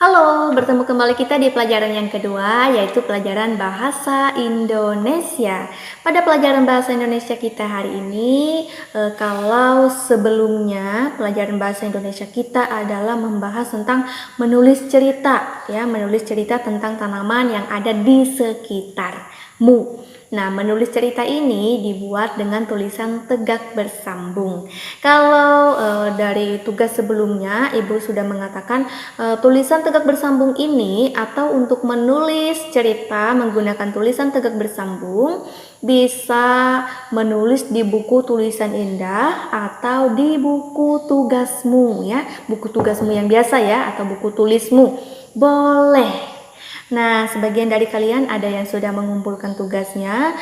Halo, bertemu kembali kita di pelajaran yang kedua, yaitu pelajaran Bahasa Indonesia. Pada pelajaran Bahasa Indonesia kita hari ini, kalau sebelumnya pelajaran Bahasa Indonesia kita adalah membahas tentang menulis cerita, ya, menulis cerita tentang tanaman yang ada di sekitarmu. Nah, menulis cerita ini dibuat dengan tulisan tegak bersambung. Kalau dari tugas sebelumnya, Ibu sudah mengatakan tulisan tegak bersambung ini atau untuk menulis cerita menggunakan tulisan tegak bersambung bisa menulis di buku tulisan indah atau di buku tugasmu, ya, buku tugasmu yang biasa ya, atau buku tulismu. Boleh. Nah, sebagian dari kalian ada yang sudah mengumpulkan tugasnya.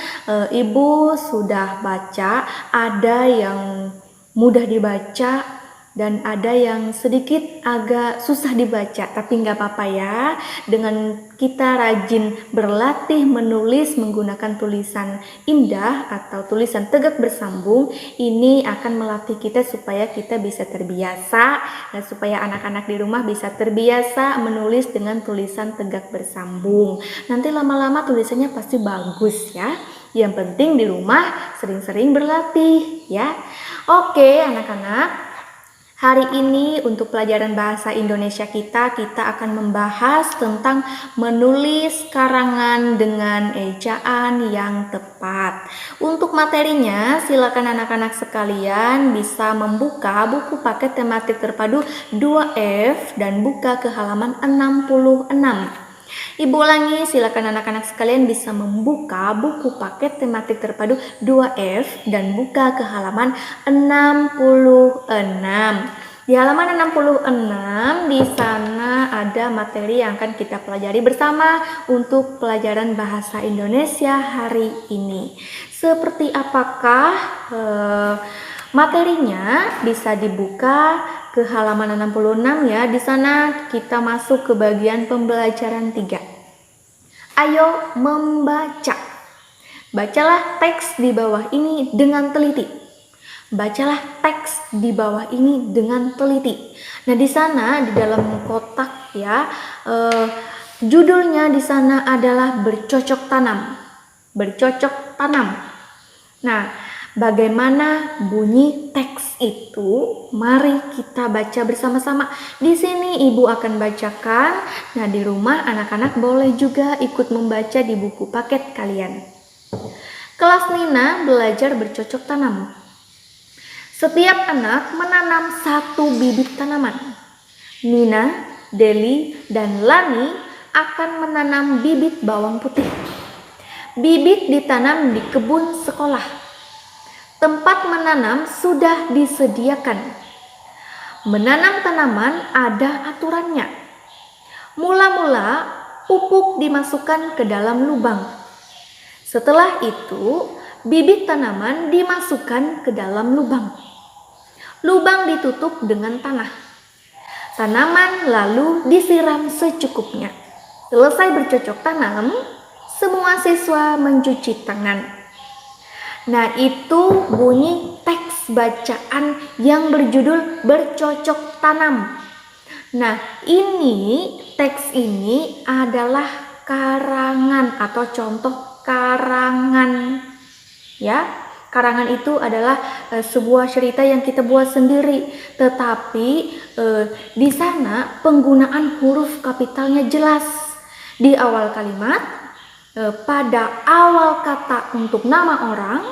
Ibu sudah baca, ada yang mudah dibaca dan ada yang sedikit agak susah dibaca, tapi nggak apa-apa ya. Dengan kita rajin berlatih menulis menggunakan tulisan indah atau tulisan tegak bersambung, ini akan melatih kita supaya kita bisa terbiasa dan supaya anak-anak di rumah bisa terbiasa menulis dengan tulisan tegak bersambung. Nanti lama-lama tulisannya pasti bagus ya. Yang penting di rumah sering-sering berlatih ya. Oke, anak-anak. Hari ini untuk pelajaran bahasa Indonesia kita akan membahas tentang menulis karangan dengan ejaan yang tepat. Untuk materinya, silakan anak-anak sekalian bisa membuka buku paket tematik terpadu 2F dan buka ke halaman 66. Ibu ulangi, silakan anak-anak sekalian bisa membuka buku paket tematik terpadu 2F dan buka ke halaman 66. Di halaman 66 di sana ada materi yang akan kita pelajari bersama untuk pelajaran bahasa Indonesia hari ini. Seperti apakah materinya? Bisa dibuka ke halaman 66 ya. Di sana kita masuk ke bagian pembelajaran 3. Ayo membaca. Bacalah teks di bawah ini dengan teliti. Bacalah teks di bawah ini dengan teliti. Nah, di sana di dalam kotak ya, judulnya di sana adalah bercocok tanam. Bercocok tanam. Nah, bagaimana bunyi teks itu? Mari kita baca bersama-sama. Di sini Ibu akan bacakan. Nah, di rumah anak-anak boleh juga ikut membaca di buku paket kalian. Kelas Nina belajar bercocok tanam. Setiap anak menanam satu bibit tanaman. Nina, Deli, dan Lani akan menanam bibit bawang putih. Bibit ditanam di kebun sekolah. Tempat menanam sudah disediakan. Menanam tanaman ada aturannya. Mula-mula pupuk dimasukkan ke dalam lubang. Setelah itu, bibit tanaman dimasukkan ke dalam lubang. Lubang ditutup dengan tanah. Tanaman lalu disiram secukupnya. Selesai bercocok tanam, semua siswa mencuci tangan. Nah, itu bunyi teks bacaan yang berjudul bercocok tanam. Nah, ini teks ini adalah karangan atau contoh karangan ya. Karangan itu adalah sebuah cerita yang kita buat sendiri, tetapi di sana penggunaan huruf kapitalnya jelas. Di awal kalimat, pada awal kata untuk nama orang.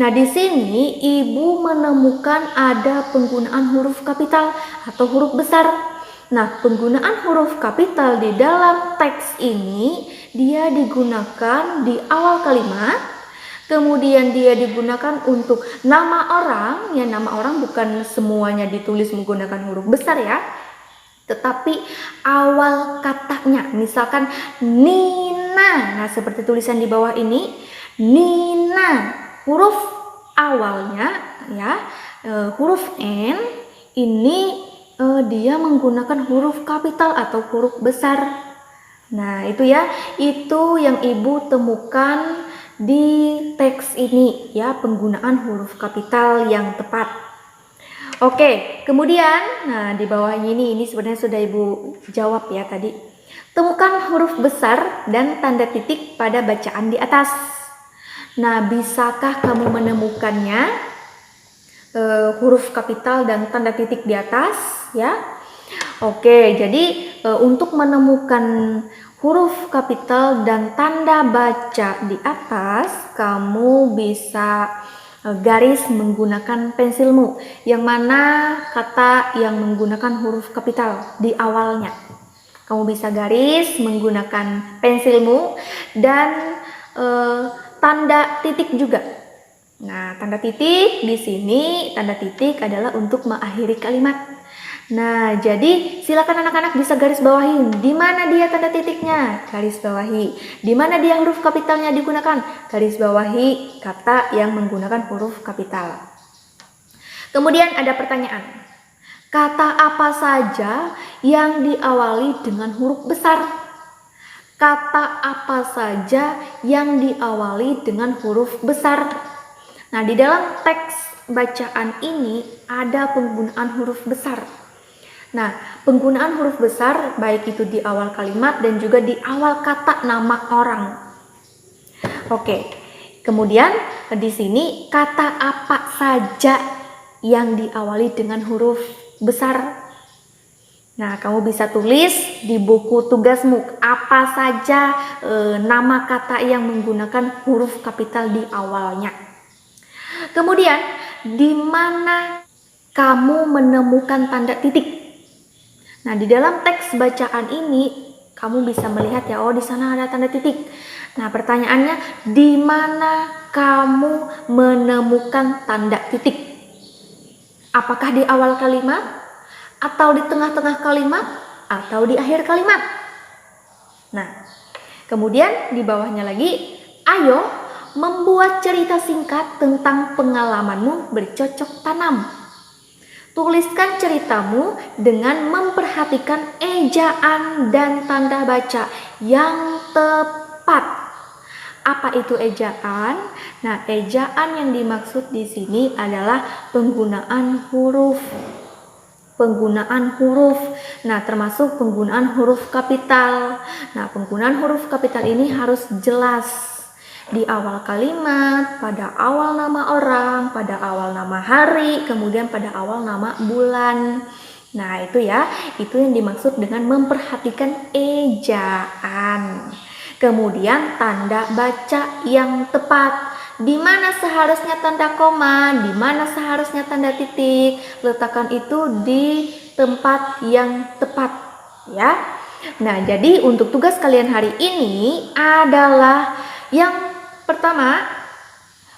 Nah, di sini Ibu menemukan ada penggunaan huruf kapital atau huruf besar. Nah, penggunaan huruf kapital di dalam teks ini dia digunakan di awal kalimat. Kemudian dia digunakan untuk nama orang, ya nama orang bukan semuanya ditulis menggunakan huruf besar ya. Tetapi awal katanya, misalkan Nina. Nah, seperti tulisan di bawah ini, Nina. Huruf awalnya ya, huruf N ini dia menggunakan huruf kapital atau huruf besar. Nah, itu ya, itu yang Ibu temukan di teks ini ya, penggunaan huruf kapital yang tepat. Oke, kemudian, nah di bawahnya ini sebenarnya sudah Ibu jawab ya tadi. Temukan huruf besar dan tanda titik pada bacaan di atas. Nah, bisakah kamu menemukannya? Huruf kapital dan tanda titik di atas, ya. Oke, jadi untuk menemukan huruf kapital dan tanda baca di atas, kamu bisa garis menggunakan pensilmu, yang mana kata yang menggunakan huruf kapital di awalnya. Kamu bisa garis menggunakan pensilmu dan tanda titik juga. Nah, tanda titik di sini, tanda titik adalah untuk mengakhiri kalimat. Nah, jadi silakan anak-anak bisa garis bawahi di mana dia tanda titiknya, garis bawahi. Di mana dia huruf kapitalnya digunakan, garis bawahi kata yang menggunakan huruf kapital. Kemudian ada pertanyaan. Kata apa saja yang diawali dengan huruf besar? Kata apa saja yang diawali dengan huruf besar? Nah, di dalam teks bacaan ini ada penggunaan huruf besar. Nah, penggunaan huruf besar baik itu di awal kalimat dan juga di awal kata nama orang. Oke, kemudian di sini kata apa saja yang diawali dengan huruf besar? Nah, kamu bisa tulis di buku tugasmu apa saja nama kata yang menggunakan huruf kapital di awalnya. Kemudian, di mana kamu menemukan tanda titik? Nah, di dalam teks bacaan ini kamu bisa melihat ya, oh di sana ada tanda titik. Nah, pertanyaannya, di mana kamu menemukan tanda titik? Apakah di awal kalimat, atau di tengah-tengah kalimat, atau di akhir kalimat? Nah, kemudian di bawahnya lagi, ayo membuat cerita singkat tentang pengalamanmu bercocok tanam. Tuliskan ceritamu dengan memperhatikan ejaan dan tanda baca yang tepat. Apa itu ejaan? Nah, ejaan yang dimaksud di sini adalah penggunaan huruf. Nah, termasuk penggunaan huruf kapital. Nah, penggunaan huruf kapital ini harus jelas. Di awal kalimat, pada awal nama orang, pada awal nama hari, kemudian pada awal nama bulan. Nah, itu ya, itu yang dimaksud dengan memperhatikan ejaan. Kemudian tanda baca yang tepat. Di mana seharusnya tanda koma, di mana seharusnya tanda titik, letakkan itu di tempat yang tepat, ya. Nah, jadi untuk tugas kalian hari ini adalah yang pertama,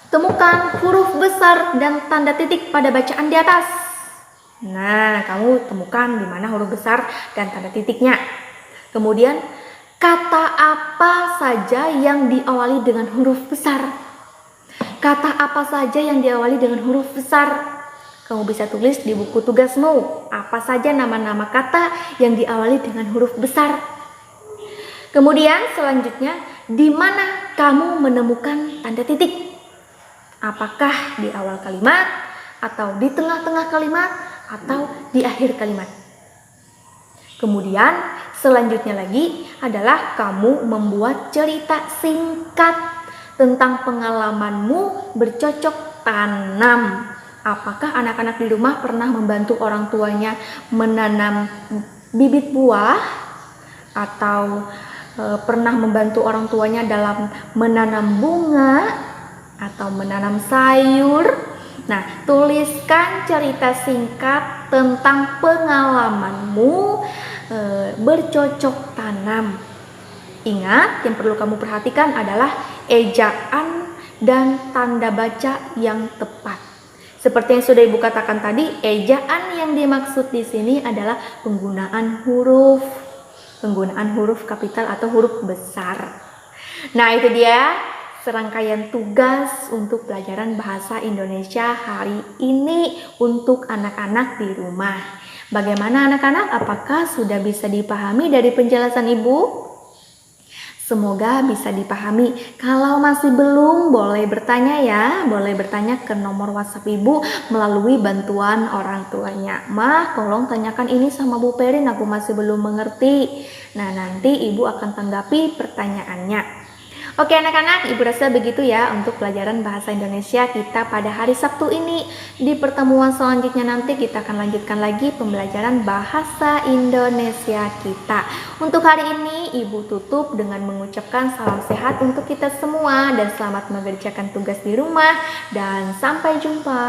temukan huruf besar dan tanda titik pada bacaan di atas. Nah, kamu temukan di mana huruf besar dan tanda titiknya. Kemudian, kata apa saja yang diawali dengan huruf besar? Kata apa saja yang diawali dengan huruf besar? Kamu bisa tulis di buku tugasmu, apa saja nama-nama kata yang diawali dengan huruf besar. Kemudian selanjutnya, di mana kamu menemukan tanda titik? Apakah di awal kalimat, atau di tengah-tengah kalimat, atau di akhir kalimat? Kemudian selanjutnya lagi adalah kamu membuat cerita singkat tentang pengalamanmu bercocok tanam. Apakah anak-anak di rumah pernah membantu orang tuanya menanam bibit buah, atau pernah membantu orang tuanya dalam menanam bunga atau menanam sayur? Nah, tuliskan cerita singkat tentang pengalamanmu bercocok tanam. Ingat, yang perlu kamu perhatikan adalah ejaan dan tanda baca yang tepat. Seperti yang sudah Ibu katakan tadi, ejaan yang dimaksud di sini adalah penggunaan huruf kapital atau huruf besar. Nah, itu dia serangkaian tugas untuk pelajaran bahasa Indonesia hari ini untuk anak-anak di rumah. Bagaimana anak-anak? Apakah sudah bisa dipahami dari penjelasan Ibu? Semoga bisa dipahami. Kalau masih belum, boleh bertanya ya. Boleh bertanya ke nomor WhatsApp Ibu melalui bantuan orang tuanya. Mah, tolong tanyakan ini sama Bu Perin, aku masih belum mengerti. Nah, nanti Ibu akan tanggapi pertanyaannya. Oke anak-anak, Ibu rasa begitu ya untuk pelajaran bahasa Indonesia kita pada hari Sabtu ini. Di pertemuan selanjutnya nanti kita akan lanjutkan lagi pembelajaran bahasa Indonesia kita. Untuk hari ini Ibu tutup dengan mengucapkan salam sehat untuk kita semua dan selamat mengerjakan tugas di rumah dan sampai jumpa.